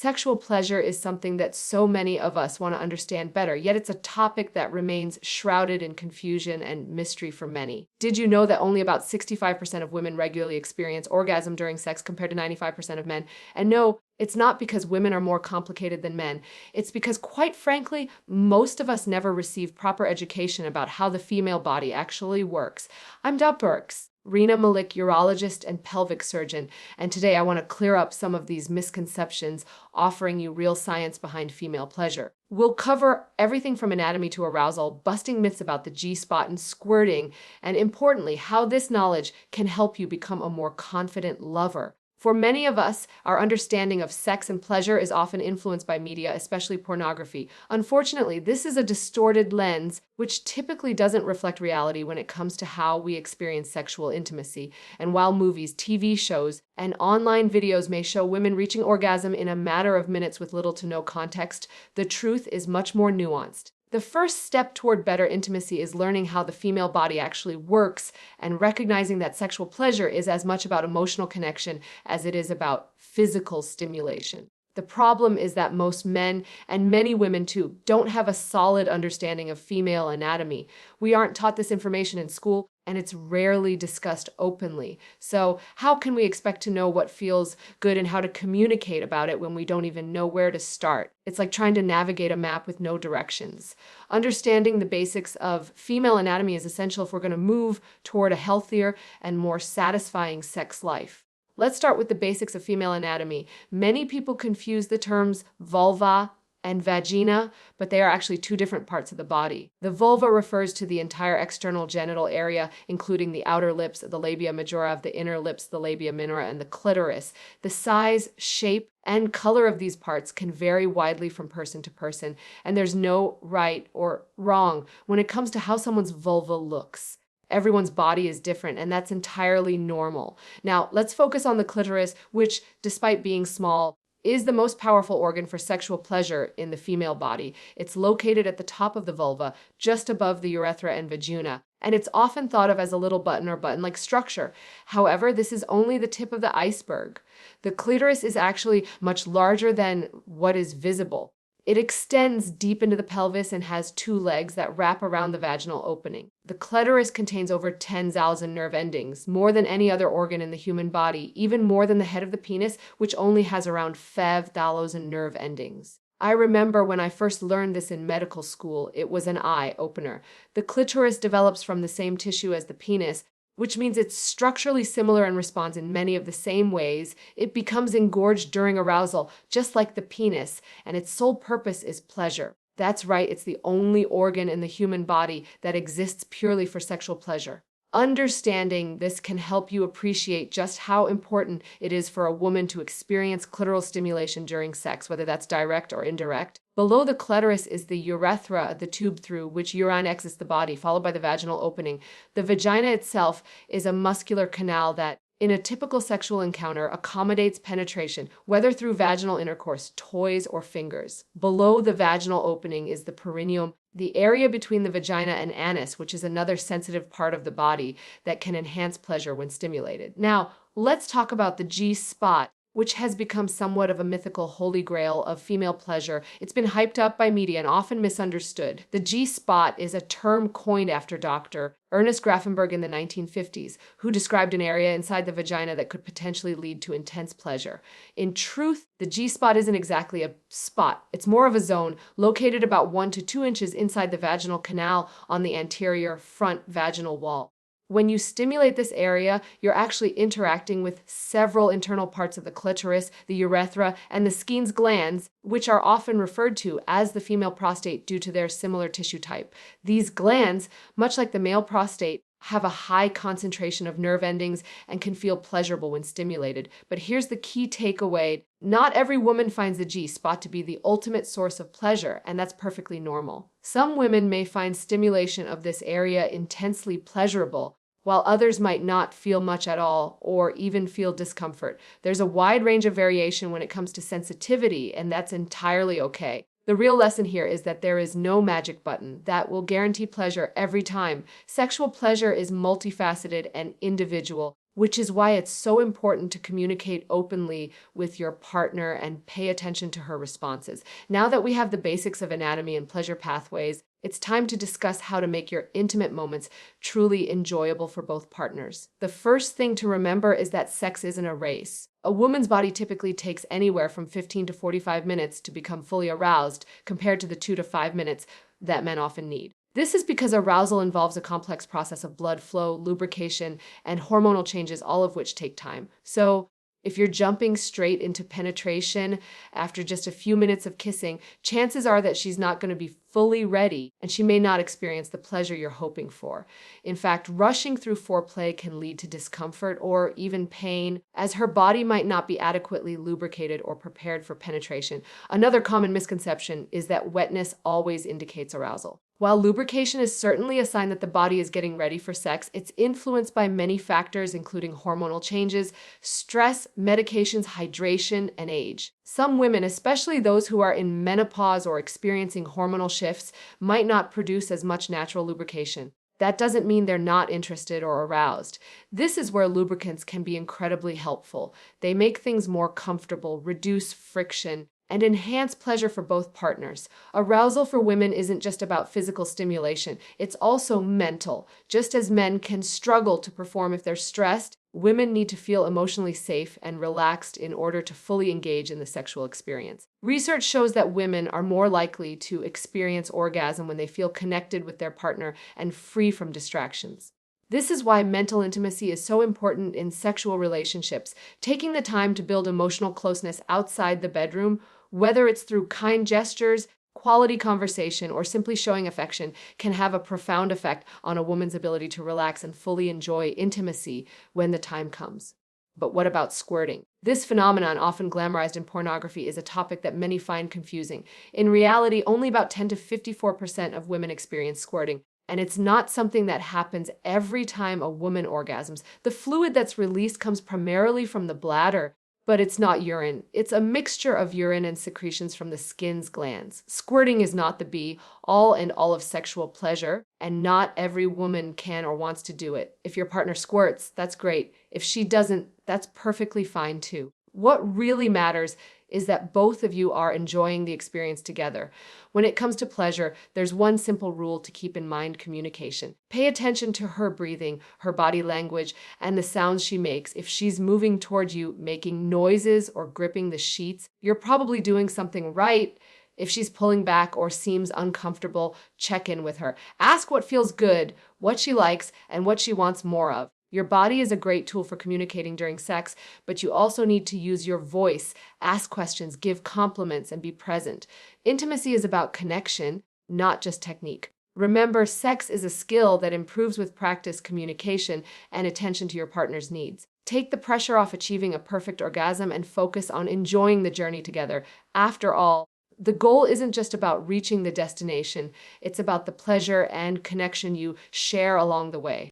Sexual pleasure is something that so many of us want to understand better, yet it's a topic that remains shrouded in confusion and mystery for many. Did you know that only about 65% of women regularly experience orgasm during sex compared to 95% of men? And no, it's not because women are more complicated than men. It's because, quite frankly, most of us never receive proper education about how the female body actually works. I'm Dr. Burks, Reena Malik, urologist and pelvic surgeon, and today I want to clear up some of these misconceptions, offering you real science behind female pleasure. We'll cover everything from anatomy to arousal, busting myths about the G-spot and squirting, and importantly, how this knowledge can help you become a more confident lover. For many of us, our understanding of sex and pleasure is often influenced by media, especially pornography. Unfortunately, this is a distorted lens which typically doesn't reflect reality when it comes to how we experience sexual intimacy. And while movies, TV shows, and online videos may show women reaching orgasm in a matter of minutes with little to no context, the truth is much more nuanced. The first step toward better intimacy is learning how the female body actually works and recognizing that sexual pleasure is as much about emotional connection as it is about physical stimulation. The problem is that most men, and many women too, don't have a solid understanding of female anatomy. We aren't taught this information in school, and it's rarely discussed openly. So how can we expect to know what feels good and how to communicate about it when we don't even know where to start? It's like trying to navigate a map with no directions. Understanding the basics of female anatomy is essential if we're going to move toward a healthier and more satisfying sex life. Let's start with the basics of female anatomy. Many people confuse the terms vulva and vagina, but they are actually two different parts of the body. The vulva refers to the entire external genital area, including the outer lips, the labia majora of the inner lips, the labia minora, and the clitoris. The size, shape, and color of these parts can vary widely from person to person, and there's no right or wrong when it comes to how someone's vulva looks. Everyone's body is different, and that's entirely normal. Now, let's focus on the clitoris, which, despite being small, is the most powerful organ for sexual pleasure in the female body. It's located at the top of the vulva, just above the urethra and vagina, and it's often thought of as a little button or button-like structure. However, this is only the tip of the iceberg. The clitoris is actually much larger than what is visible. It extends deep into the pelvis and has two legs that wrap around the vaginal opening. The clitoris contains over 10,000 nerve endings, more than any other organ in the human body, even more than the head of the penis, which only has around 5,000 nerve endings. I remember when I first learned this in medical school, it was an eye-opener. The clitoris develops from the same tissue as the penis, which means it's structurally similar and responds in many of the same ways. It becomes engorged during arousal, just like the penis, and its sole purpose is pleasure. That's right, it's the only organ in the human body that exists purely for sexual pleasure. Understanding this can help you appreciate just how important it is for a woman to experience clitoral stimulation during sex, whether that's direct or indirect. Below the clitoris is the urethra, the tube through which urine exits the body, followed by the vaginal opening. The vagina itself is a muscular canal that, in a typical sexual encounter, accommodates penetration, whether through vaginal intercourse, toys, or fingers. Below the vaginal opening is the perineum, the area between the vagina and anus, which is another sensitive part of the body that can enhance pleasure when stimulated. Now, let's talk about the G-spot, which has become somewhat of a mythical holy grail of female pleasure. It's been hyped up by media and often misunderstood. The G-spot is a term coined after Dr. Ernest Grafenberg in the 1950s, who described an area inside the vagina that could potentially lead to intense pleasure. In truth, the G-spot isn't exactly a spot. It's more of a zone located about 1 to 2 inches inside the vaginal canal on the anterior front vaginal wall. When you stimulate this area, you're actually interacting with several internal parts of the clitoris, the urethra, and the Skene's glands, which are often referred to as the female prostate due to their similar tissue type. These glands, much like the male prostate, have a high concentration of nerve endings and can feel pleasurable when stimulated. But here's the key takeaway. Not every woman finds the G-spot to be the ultimate source of pleasure, and that's perfectly normal. Some women may find stimulation of this area intensely pleasurable, while others might not feel much at all or even feel discomfort. There's a wide range of variation when it comes to sensitivity, and that's entirely okay. The real lesson here is that there is no magic button that will guarantee pleasure every time. Sexual pleasure is multifaceted and individual. which is why it's so important to communicate openly with your partner and pay attention to her responses. Now that we have the basics of anatomy and pleasure pathways, it's time to discuss how to make your intimate moments truly enjoyable for both partners. The first thing to remember is that sex isn't a race. A woman's body typically takes anywhere from 15 to 45 minutes to become fully aroused, compared to the 2 to 5 minutes that men often need. This is because arousal involves a complex process of blood flow, lubrication, and hormonal changes, all of which take time. So, if you're jumping straight into penetration after just a few minutes of kissing, chances are that she's not going to be fully ready and she may not experience the pleasure you're hoping for. In fact, rushing through foreplay can lead to discomfort or even pain, as her body might not be adequately lubricated or prepared for penetration. Another common misconception is that wetness always indicates arousal. While lubrication is certainly a sign that the body is getting ready for sex, it's influenced by many factors, including hormonal changes, stress, medications, hydration, and age. Some women, especially those who are in menopause or experiencing hormonal shifts, might not produce as much natural lubrication. That doesn't mean they're not interested or aroused. This is where lubricants can be incredibly helpful. They make things more comfortable, reduce friction, and enhance pleasure for both partners. Arousal for women isn't just about physical stimulation, it's also mental. Just as men can struggle to perform if they're stressed, women need to feel emotionally safe and relaxed in order to fully engage in the sexual experience. Research shows that women are more likely to experience orgasm when they feel connected with their partner and free from distractions. This is why mental intimacy is so important in sexual relationships. Taking the time to build emotional closeness outside the bedroom, whether it's through kind gestures, quality conversation, or simply showing affection, can have a profound effect on a woman's ability to relax and fully enjoy intimacy when the time comes. But what about squirting? This phenomenon, often glamorized in pornography, is a topic that many find confusing. In reality, only about 10 to 54% of women experience squirting. And it's not something that happens every time a woman orgasms. The fluid that's released comes primarily from the bladder, but it's not urine. It's a mixture of urine and secretions from the skin's glands. Squirting is not the be-all and all of sexual pleasure, and not every woman can or wants to do it. If your partner squirts, that's great. If she doesn't, that's perfectly fine too. What really matters is that both of you are enjoying the experience together. When it comes to pleasure, there's one simple rule to keep in mind: communication. Pay attention to her breathing, her body language, and the sounds she makes. If she's moving toward you, making noises, or gripping the sheets, you're probably doing something right. If she's pulling back or seems uncomfortable, check in with her. Ask what feels good, what she likes, and what she wants more of. Your body is a great tool for communicating during sex, but you also need to use your voice, ask questions, give compliments, and be present. Intimacy is about connection, not just technique. Remember, sex is a skill that improves with practice, communication, and attention to your partner's needs. Take the pressure off achieving a perfect orgasm and focus on enjoying the journey together. After all, the goal isn't just about reaching the destination, it's about the pleasure and connection you share along the way.